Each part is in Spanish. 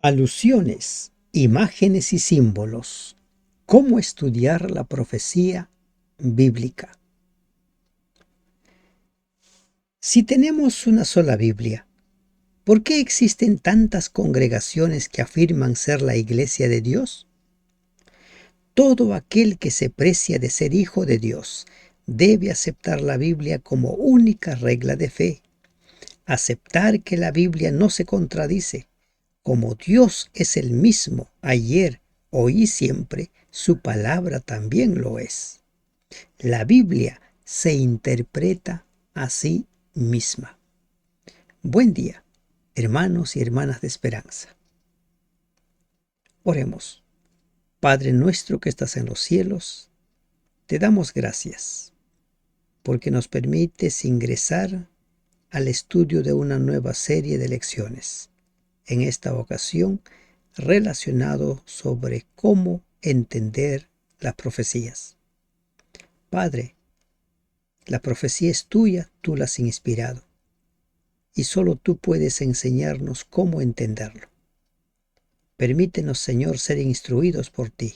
Alusiones, imágenes y símbolos. ¿Cómo estudiar la profecía bíblica? Si tenemos una sola Biblia, ¿por qué existen tantas congregaciones que afirman ser la Iglesia de Dios? Todo aquel que se precia de ser hijo de Dios debe aceptar la Biblia como única regla de fe. Aceptar que la Biblia no se contradice. Como Dios es el mismo ayer, hoy y siempre, su palabra también lo es. La Biblia se interpreta a sí misma. Buen día, hermanos y hermanas de esperanza. Oremos. Padre nuestro que estás en los cielos, te damos gracias porque nos permites ingresar al estudio de una nueva serie de lecciones. En esta ocasión, relacionado sobre cómo entender las profecías. Padre, la profecía es tuya, tú la has inspirado, y solo tú puedes enseñarnos cómo entenderlo. Permítenos, Señor, ser instruidos por ti.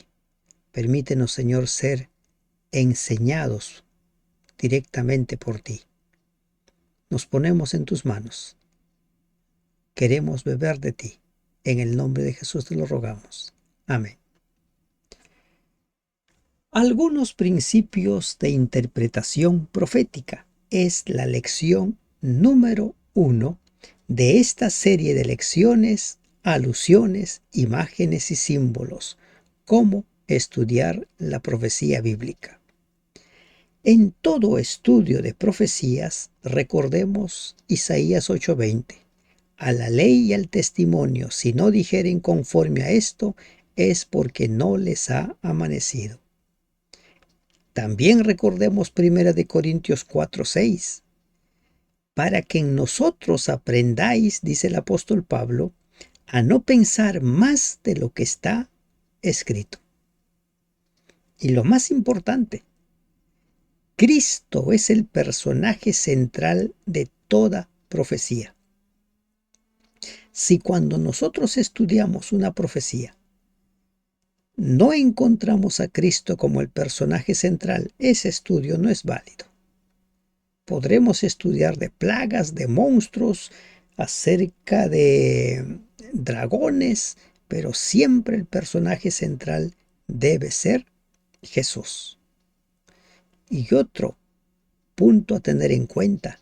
Permítenos, Señor, ser enseñados directamente por ti. Nos ponemos en tus manos. Queremos beber de ti. En el nombre de Jesús te lo rogamos. Amén. Algunos principios de interpretación profética es la lección número 1 de esta serie de lecciones, alusiones, imágenes y símbolos. Cómo estudiar la profecía bíblica. En todo estudio de profecías, recordemos Isaías 8:20. A la ley y al testimonio, si no dijeren conforme a esto, es porque no les ha amanecido. También recordemos 1 Corintios 4:6. Para que en nosotros aprendáis, dice el apóstol Pablo, a no pensar más de lo que está escrito. Y lo más importante, Cristo es el personaje central de toda profecía. Si cuando nosotros estudiamos una profecía no encontramos a Cristo como el personaje central, ese estudio no es válido. Podremos estudiar de plagas, de monstruos, acerca de dragones, pero siempre el personaje central debe ser Jesús. Y otro punto a tener en cuenta,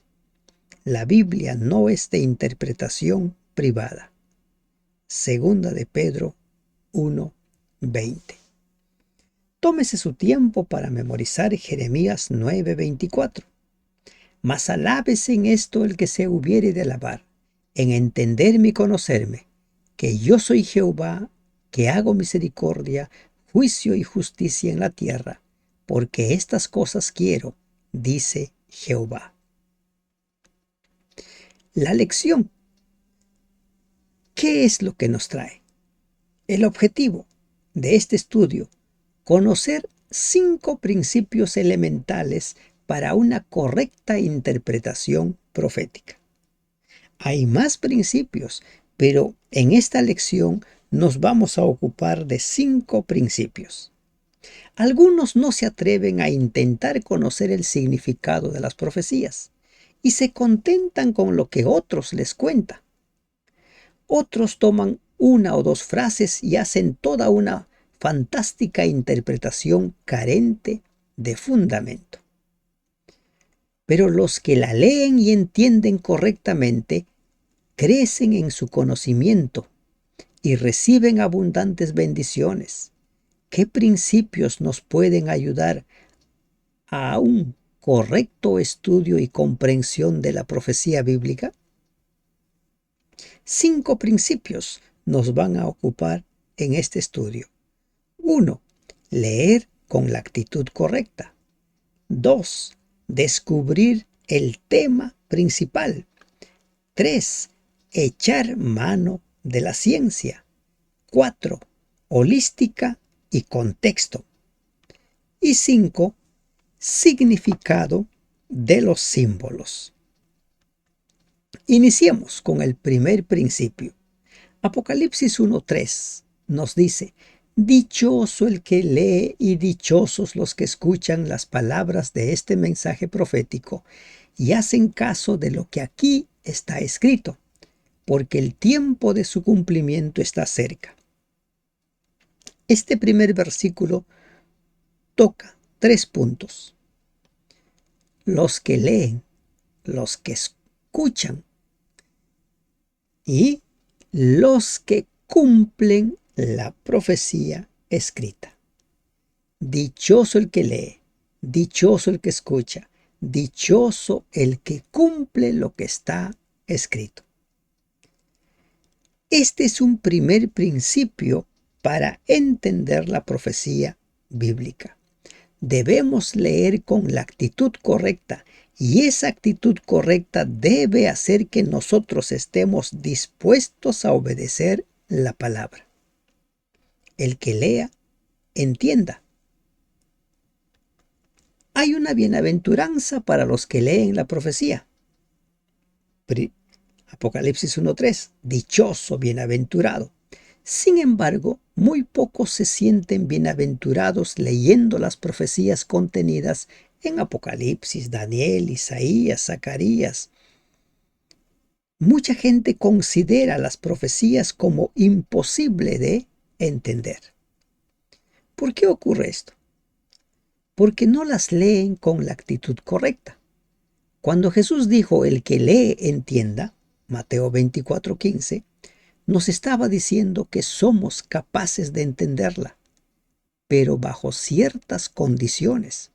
la Biblia no es de interpretación privada. Segunda de Pedro 1:20. Tómese su tiempo para memorizar Jeremías 9:24. Mas alábese en esto el que se hubiere de alabar, en entenderme y conocerme, que yo soy Jehová, que hago misericordia, juicio y justicia en la tierra, porque estas cosas quiero, dice Jehová. La lección. ¿Qué es lo que nos trae? El objetivo de este estudio, conocer 5 principios elementales para una correcta interpretación profética. Hay más principios, pero en esta lección nos vamos a ocupar de 5 principios. Algunos no se atreven a intentar conocer el significado de las profecías y se contentan con lo que otros les cuentan. Otros toman una o dos frases y hacen toda una fantástica interpretación carente de fundamento. Pero los que la leen y entienden correctamente crecen en su conocimiento y reciben abundantes bendiciones. ¿Qué principios nos pueden ayudar a un correcto estudio y comprensión de la profecía bíblica? 5 principios nos van a ocupar en este estudio. 1. Leer con la actitud correcta. 2. Descubrir el tema principal. 3. Echar mano de la ciencia. 4. Holística y contexto. Y 5. Significado de los símbolos. Iniciemos con el primer principio. Apocalipsis 1:3 nos dice: dichoso el que lee y dichosos los que escuchan las palabras de este mensaje profético y hacen caso de lo que aquí está escrito, porque el tiempo de su cumplimiento está cerca. Este primer versículo toca 3 puntos: los que leen, los que escuchan y los que cumplen la profecía escrita. Dichoso el que lee, dichoso el que escucha, dichoso el que cumple lo que está escrito. Este es un primer principio para entender la profecía bíblica. Debemos leer con la actitud correcta, y esa actitud correcta debe hacer que nosotros estemos dispuestos a obedecer la palabra. El que lea, entienda. Hay una bienaventuranza para los que leen la profecía. Apocalipsis 1:3, dichoso, bienaventurado. Sin embargo, muy pocos se sienten bienaventurados leyendo las profecías contenidas en Apocalipsis, Daniel, Isaías, Zacarías. Mucha gente considera las profecías como imposible de entender. ¿Por qué ocurre esto? Porque no las leen con la actitud correcta. Cuando Jesús dijo: el que lee entienda, Mateo 24:15, nos estaba diciendo que somos capaces de entenderla, pero bajo ciertas condiciones.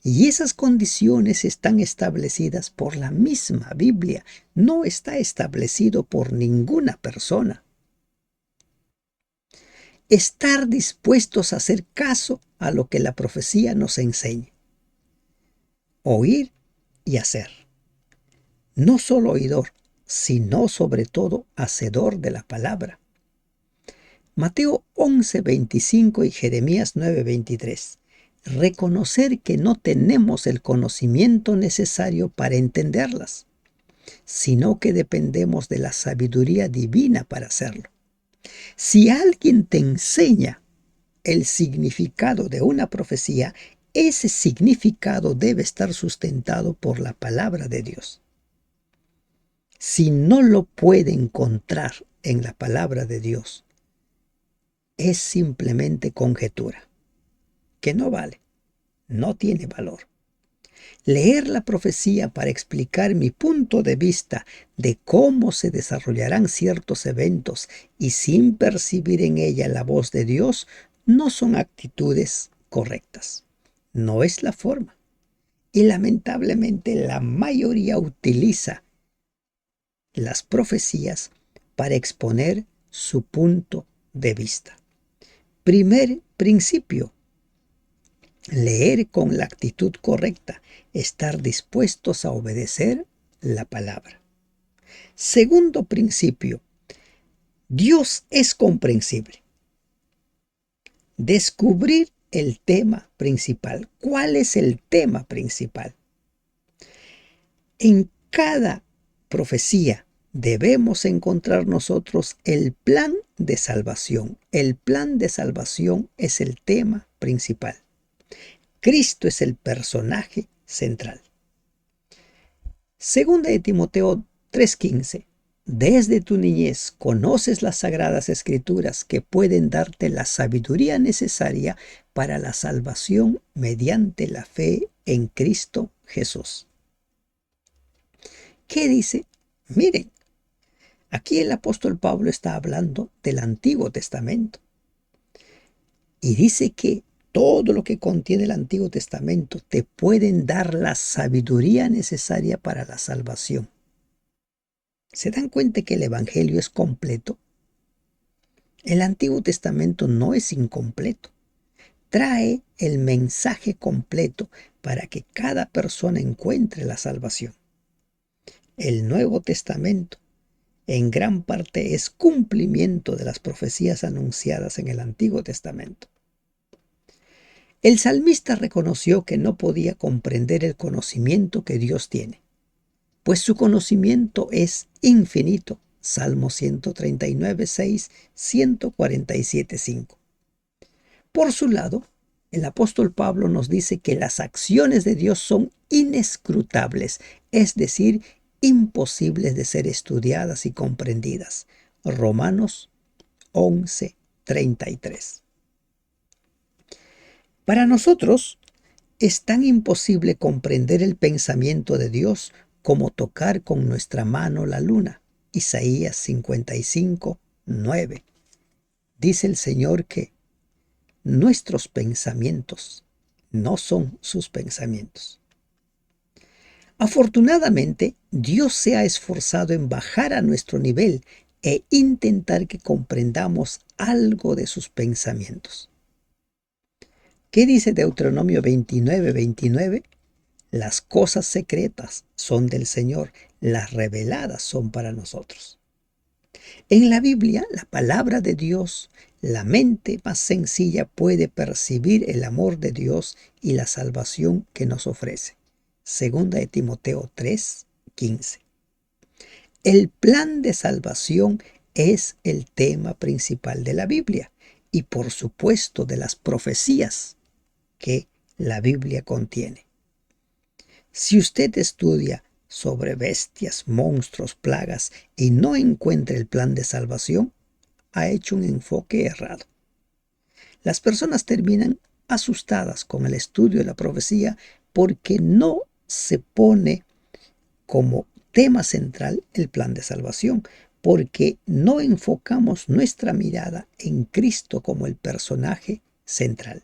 Y esas condiciones están establecidas por la misma Biblia, no está establecido por ninguna persona. Estar dispuestos a hacer caso a lo que la profecía nos enseñe. Oír y hacer. No solo oidor, sino sobre todo hacedor de la palabra. Mateo 11:25 y Jeremías 9:23. Reconocer que no tenemos el conocimiento necesario para entenderlas, sino que dependemos de la sabiduría divina para hacerlo. Si alguien te enseña el significado de una profecía, ese significado debe estar sustentado por la palabra de Dios. Si no lo puede encontrar en la palabra de Dios, es simplemente conjetura, que no vale, no tiene valor. Leer la profecía para explicar mi punto de vista de cómo se desarrollarán ciertos eventos y sin percibir en ella la voz de Dios no son actitudes correctas. No es la forma. Y lamentablemente la mayoría utiliza las profecías para exponer su punto de vista. Primer principio: leer con la actitud correcta, estar dispuestos a obedecer la palabra. Segundo principio: Dios es comprensible. Descubrir el tema principal. ¿Cuál es el tema principal? En cada profecía debemos encontrar nosotros el plan de salvación. El plan de salvación es el tema principal. Cristo es el personaje central. Segunda de Timoteo 3:15. Desde tu niñez conoces las sagradas escrituras que pueden darte la sabiduría necesaria para la salvación mediante la fe en Cristo Jesús. ¿Qué dice? Miren, aquí el apóstol Pablo está hablando del Antiguo Testamento y dice que todo lo que contiene el Antiguo Testamento te pueden dar la sabiduría necesaria para la salvación. ¿Se dan cuenta que el Evangelio es completo? El Antiguo Testamento no es incompleto. Trae el mensaje completo para que cada persona encuentre la salvación. El Nuevo Testamento en gran parte es cumplimiento de las profecías anunciadas en el Antiguo Testamento. El salmista reconoció que no podía comprender el conocimiento que Dios tiene, pues su conocimiento es infinito Salmo 139, 6, 147, 5. Por su lado, el apóstol Pablo nos dice que las acciones de Dios son inescrutables, es decir, imposibles de ser estudiadas y comprendidas. Romanos 11, 33. Para nosotros es tan imposible comprender el pensamiento de Dios como tocar con nuestra mano la luna. Isaías 55, 9. Dice el Señor que nuestros pensamientos no son sus pensamientos. Afortunadamente, Dios se ha esforzado en bajar a nuestro nivel e intentar que comprendamos algo de sus pensamientos. ¿Qué dice Deuteronomio 29, 29? Las cosas secretas son del Señor, las reveladas son para nosotros. En la Biblia, la palabra de Dios, la mente más sencilla puede percibir el amor de Dios y la salvación que nos ofrece. Segunda de Timoteo 3, 15. El plan de salvación es el tema principal de la Biblia y por supuesto de las profecías que la Biblia contiene. Si usted estudia sobre bestias, monstruos, plagas y no encuentra el plan de salvación, ha hecho un enfoque errado. Las personas terminan asustadas con el estudio de la profecía porque no se pone como tema central el plan de salvación, porque no enfocamos nuestra mirada en Cristo como el personaje central.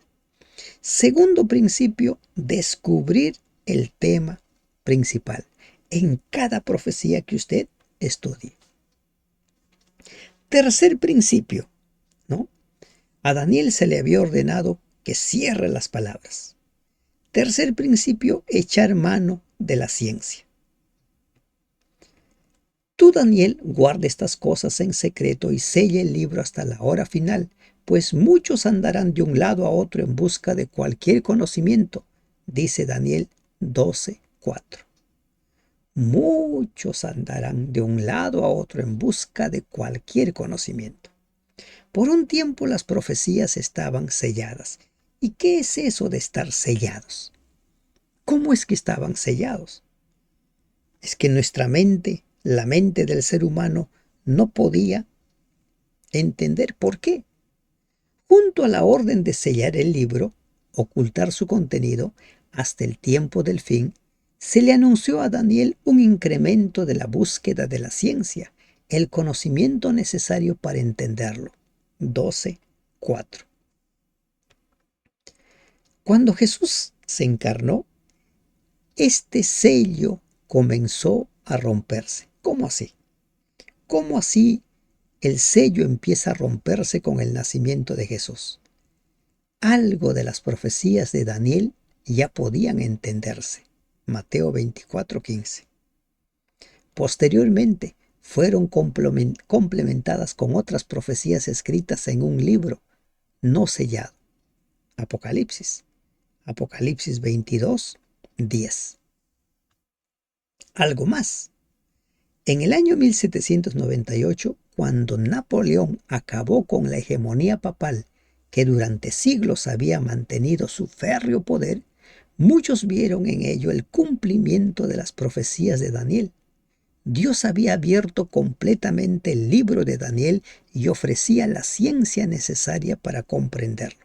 Segundo principio, descubrir el tema principal en cada profecía que usted estudie. Tercer principio, ¿no? A Daniel se le había ordenado que cierre las palabras. Tercer principio, echar mano de la ciencia. Tú, Daniel, guarda estas cosas en secreto y sella el libro hasta la hora final, pues muchos andarán de un lado a otro en busca de cualquier conocimiento, dice Daniel 12, 4. Muchos andarán de un lado a otro en busca de cualquier conocimiento. Por un tiempo las profecías estaban selladas. ¿Y qué es eso de estar sellados? ¿Cómo es que estaban sellados? Es que nuestra mente, la mente del ser humano, no podía entender por qué. Junto a la orden de sellar el libro, ocultar su contenido hasta el tiempo del fin, se le anunció a Daniel un incremento de la búsqueda de la ciencia, el conocimiento necesario para entenderlo. 12:4. Cuando Jesús se encarnó, este sello comenzó a romperse. ¿Cómo así? ¿Cómo así el sello empieza a romperse con el nacimiento de Jesús? Algo de las profecías de Daniel ya podían entenderse. Mateo 24:15. Posteriormente, fueron complementadas con otras profecías escritas en un libro no sellado. Apocalipsis. Apocalipsis 22:10. Algo más. En el año 1798, cuando Napoleón acabó con la hegemonía papal que durante siglos había mantenido su férreo poder, muchos vieron en ello el cumplimiento de las profecías de Daniel. Dios había abierto completamente el libro de Daniel y ofrecía la ciencia necesaria para comprenderlo.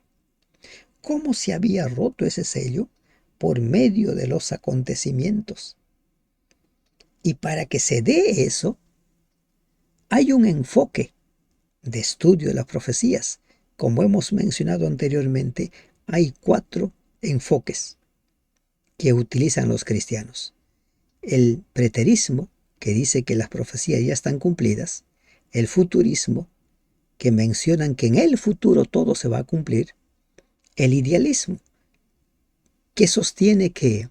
¿Cómo se había roto ese sello? Por medio de los acontecimientos. Y para que se dé eso, hay un enfoque de estudio de las profecías. Como hemos mencionado anteriormente, hay 4 enfoques que utilizan los cristianos. El preterismo, que dice que las profecías ya están cumplidas. El futurismo, que mencionan que en el futuro todo se va a cumplir. El idealismo, que sostiene que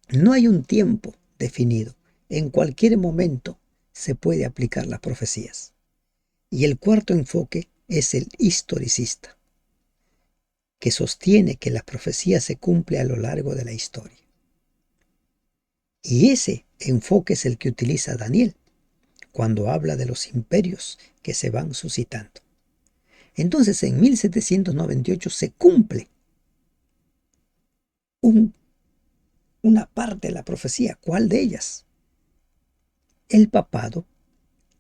no hay un tiempo definido. En cualquier momento se puede aplicar las profecías. Y el cuarto enfoque es el historicista, que sostiene que la profecía se cumple a lo largo de la historia. Y ese enfoque es el que utiliza Daniel. cuando habla de los imperios que se van suscitando. Entonces, en 1798 se cumple una parte de la profecía. ¿Cuál de ellas? El papado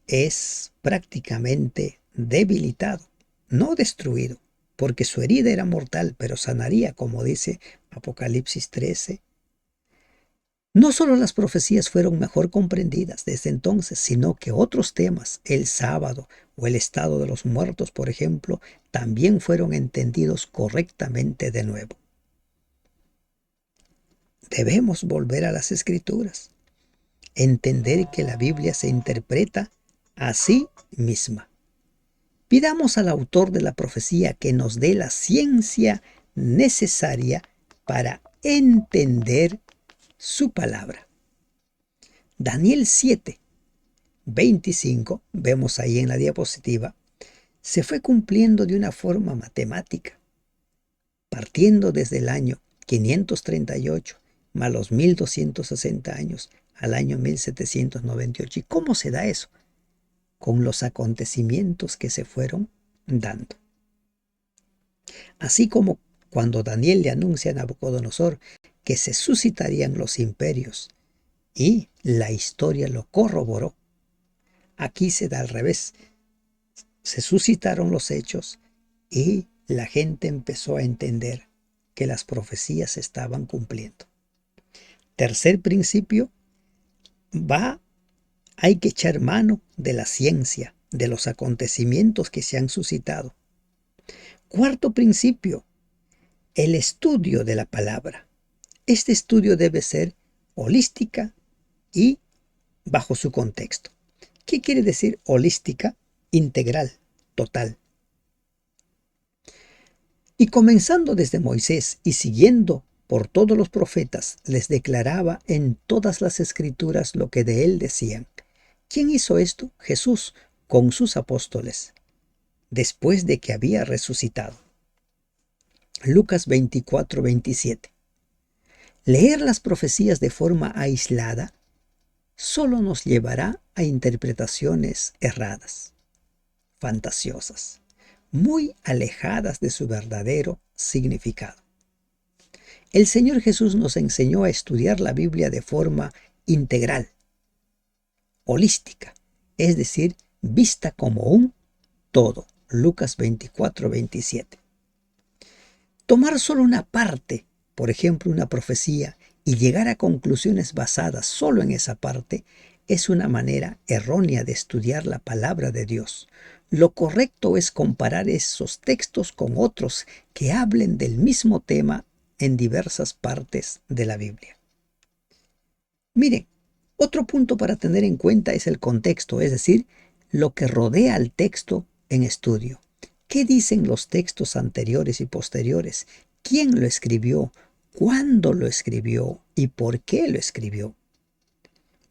es prácticamente debilitado, no destruido, porque su herida era mortal, pero sanaría, como dice Apocalipsis 13. No solo las profecías fueron mejor comprendidas desde entonces, sino que otros temas, el sábado o el estado de los muertos, por ejemplo, también fueron entendidos correctamente de nuevo. Debemos volver a las Escrituras, entender que la Biblia se interpreta a sí misma. Pidamos al autor de la profecía que nos dé la ciencia necesaria para entender su palabra. Daniel 7, 25, vemos ahí en la diapositiva, se fue cumpliendo de una forma matemática, partiendo desde el año 538 más los 1260 años al año 1798. ¿Y cómo se da eso? Con los acontecimientos que se fueron dando. Así como cuando Daniel le anuncia a Nabucodonosor que se suscitarían los imperios y la historia lo corroboró, aquí se da al revés. Se suscitaron los hechos y la gente empezó a entender que las profecías se estaban cumpliendo. Tercer principio, hay que echar mano de la ciencia, de los acontecimientos que se han suscitado. Cuarto principio, el estudio de la palabra. Este estudio debe ser holística y bajo su contexto. ¿Qué quiere decir holística? Integral, total. Y comenzando desde Moisés y siguiendo por todos los profetas, les declaraba en todas las escrituras lo que de él decían. ¿Quién hizo esto? Jesús, con sus apóstoles, después de que había resucitado. Lucas 24, 27. Leer las profecías de forma aislada solo nos llevará a interpretaciones erradas, fantasiosas, muy alejadas de su verdadero significado. El Señor Jesús nos enseñó a estudiar la Biblia de forma integral, holística, es decir, vista como un todo. Lucas 24, 27. Tomar solo una parte, por ejemplo, una profecía, y llegar a conclusiones basadas solo en esa parte, es una manera errónea de estudiar la palabra de Dios. Lo correcto es comparar esos textos con otros que hablen del mismo tema en diversas partes de la Biblia. Miren, otro punto para tener en cuenta es el contexto, es decir, lo que rodea al texto en estudio. ¿Qué dicen los textos anteriores y posteriores? ¿Quién lo escribió? ¿Cuándo lo escribió? ¿Y por qué lo escribió?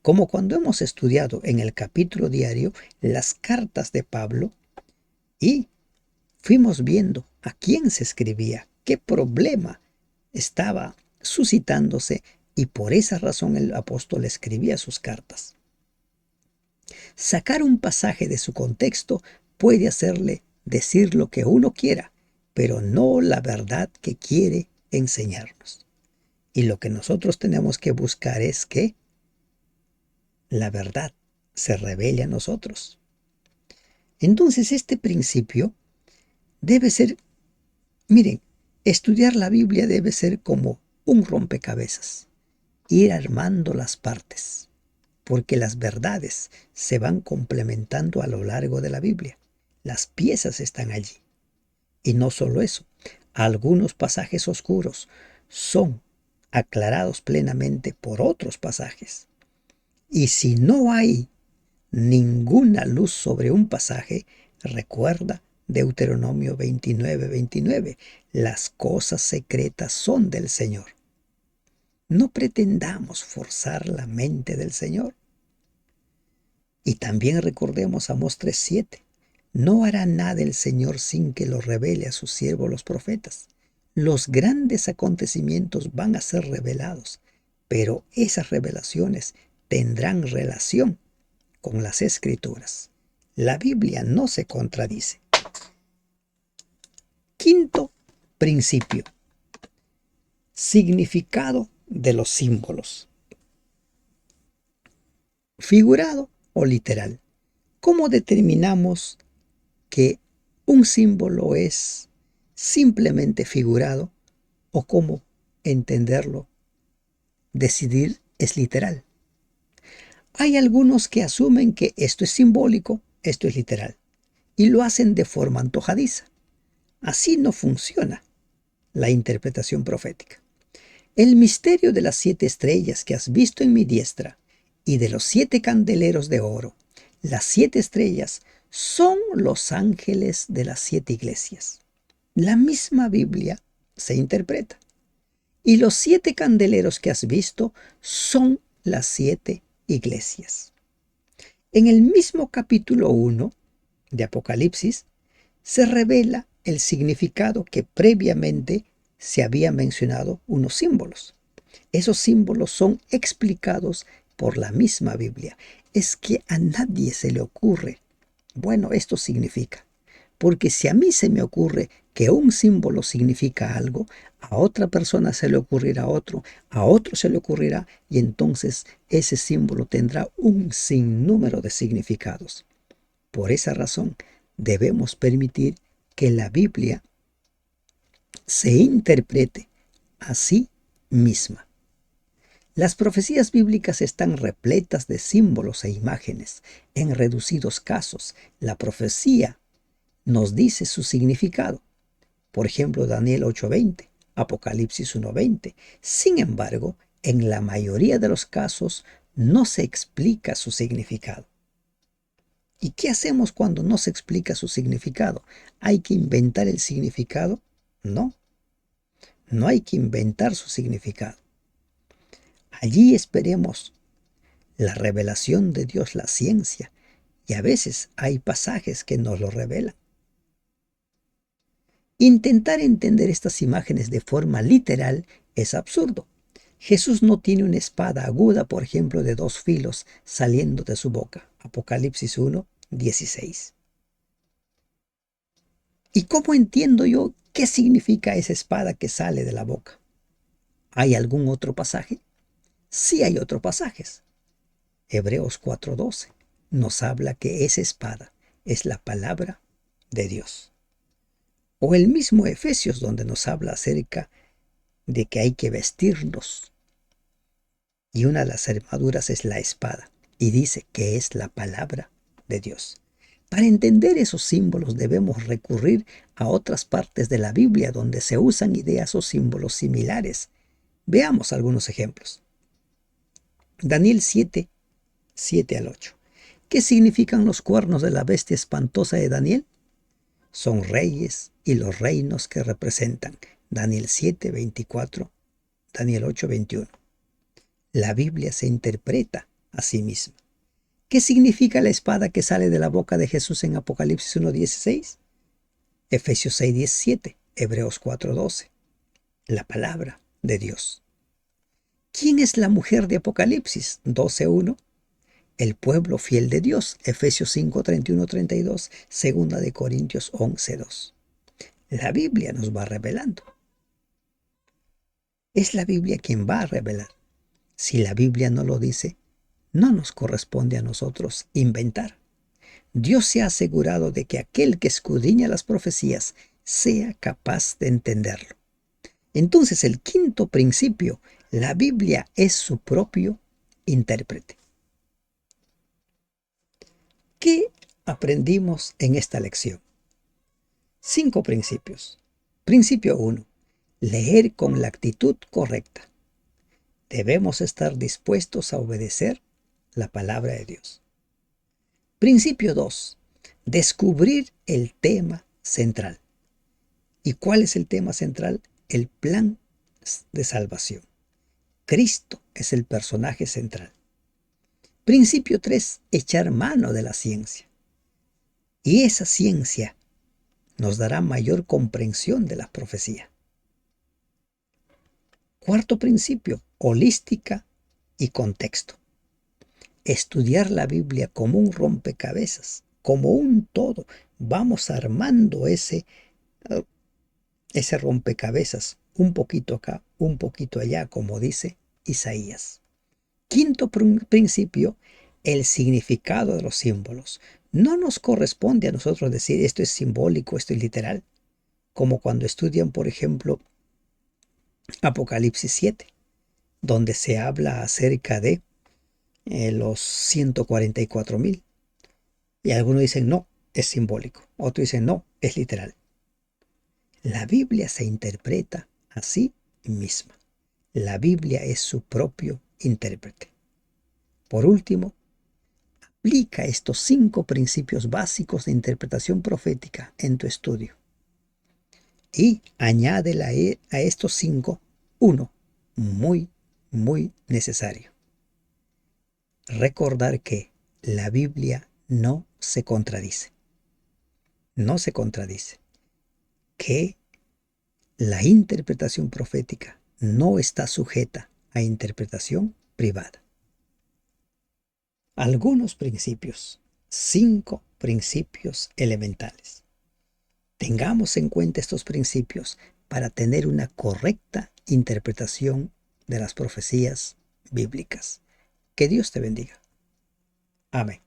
Como cuando hemos estudiado en el capítulo diario las cartas de Pablo y fuimos viendo a quién se escribía, qué problema estaba suscitándose y por esa razón el apóstol escribía sus cartas. Sacar un pasaje de su contexto puede hacerle decir lo que uno quiera, pero no la verdad que quiere enseñarnos. Y lo que nosotros tenemos que buscar es que la verdad se revele a nosotros. Entonces este principio debe ser, miren, estudiar la Biblia debe ser como un rompecabezas, ir armando las partes, porque las verdades se van complementando a lo largo de la Biblia. Las piezas están allí. Y no solo eso, algunos pasajes oscuros son aclarados plenamente por otros pasajes. Y si no hay ninguna luz sobre un pasaje, recuerda Deuteronomio 29, 29, las cosas secretas son del Señor. No pretendamos forzar la mente del Señor. Y también recordemos Amós 3:7. No hará nada el Señor sin que lo revele a sus siervos los profetas. Los grandes acontecimientos van a ser revelados, pero esas revelaciones tendrán relación con las Escrituras. La Biblia no se contradice. Quinto principio: significado de los símbolos. Figurado o literal. ¿Cómo determinamos que un símbolo es simplemente figurado o cómo entenderlo, decidir es literal? Hay algunos que asumen que esto es simbólico, esto es literal, y lo hacen de forma antojadiza. Así no funciona la interpretación profética. El misterio de las 7 estrellas que has visto en mi diestra y de los 7 candeleros de oro. Las 7 estrellas son los ángeles de las 7 iglesias. La misma Biblia se interpreta. Y los 7 candeleros que has visto son las 7 iglesias. En el mismo capítulo 1 de Apocalipsis se revela el significado que previamente se había mencionado unos símbolos. Esos símbolos son explicados por la misma Biblia. Es que a nadie se le ocurre, bueno, esto significa. Porque si a mí se me ocurre que un símbolo significa algo, a otra persona se le ocurrirá otro, a otro se le ocurrirá, y entonces ese símbolo tendrá un sinnúmero de significados. Por esa razón, debemos permitir que la Biblia se interprete a sí misma. Las profecías bíblicas están repletas de símbolos e imágenes. En reducidos casos, la profecía nos dice su significado. Por ejemplo, Daniel 8:20, Apocalipsis 1:20. Sin embargo, en la mayoría de los casos no se explica su significado. ¿Y qué hacemos cuando no se explica su significado? ¿Hay que inventar el significado? No, no hay que inventar su significado. Allí esperemos la revelación de Dios, la ciencia, y a veces hay pasajes que nos lo revelan. Intentar entender estas imágenes de forma literal es absurdo. Jesús no tiene una espada aguda, por ejemplo, de 2 filos saliendo de su boca. Apocalipsis 1:16. ¿Y cómo entiendo yo qué significa esa espada que sale de la boca? ¿Hay algún otro pasaje? Sí hay otros pasajes. Hebreos 4:12 nos habla que esa espada es la palabra de Dios. O el mismo Efesios, donde nos habla acerca de que hay que vestirnos. Y una de las armaduras es la espada. Y dice que es la palabra de Dios. Para entender esos símbolos debemos recurrir a otras partes de la Biblia donde se usan ideas o símbolos similares. Veamos algunos ejemplos. Daniel 7:7-8. ¿Qué significan los cuernos de la bestia espantosa de Daniel? Son reyes y los reinos que representan. Daniel 7:24, Daniel 8:21. La Biblia se interpreta a sí misma. ¿Qué significa la espada que sale de la boca de Jesús en Apocalipsis 1:16? Efesios 6:17, Hebreos 4:12. La palabra de Dios. ¿Quién es la mujer de Apocalipsis 12:1? El pueblo fiel de Dios. Efesios 5:31-32, segunda de Corintios 11:2. La Biblia nos va revelando. Es la Biblia quien va a revelar. Si la Biblia no lo dice, no nos corresponde a nosotros inventar. Dios se ha asegurado de que aquel que escudriña las profecías sea capaz de entenderlo. Entonces, el quinto principio, la Biblia es su propio intérprete. ¿Qué aprendimos en esta lección? 5 principios. Principio 1. Leer con la actitud correcta. Debemos estar dispuestos a obedecer la palabra de Dios. Principio 2. Descubrir el tema central. ¿Y cuál es el tema central? El plan de salvación. Cristo es el personaje central. Principio 3. Echar mano de la ciencia. Y esa ciencia nos dará mayor comprensión de la profecía. Cuarto principio, holística y contexto. estudiar la Biblia como un rompecabezas, como un todo. Vamos armando ese rompecabezas, un poquito acá, un poquito allá, como dice Isaías. Quinto principio, el significado de los símbolos. No nos corresponde a nosotros decir esto es simbólico, esto es literal, como cuando estudian, por ejemplo, Apocalipsis 7, donde se habla acerca de los 144,000. Y algunos dicen no, es simbólico. Otros dicen no, es literal. La Biblia se interpreta a sí misma. La Biblia es su propio intérprete. Por último, aplica estos 5 principios básicos de interpretación profética en tu estudio. Y añádele a estos 5 uno muy, muy necesario. Recordar que la Biblia no se contradice. No se contradice. Que la interpretación profética no está sujeta a interpretación privada. Algunos principios, 5 principios elementales. Tengamos en cuenta estos principios para tener una correcta interpretación de las profecías bíblicas. Que Dios te bendiga. Amén.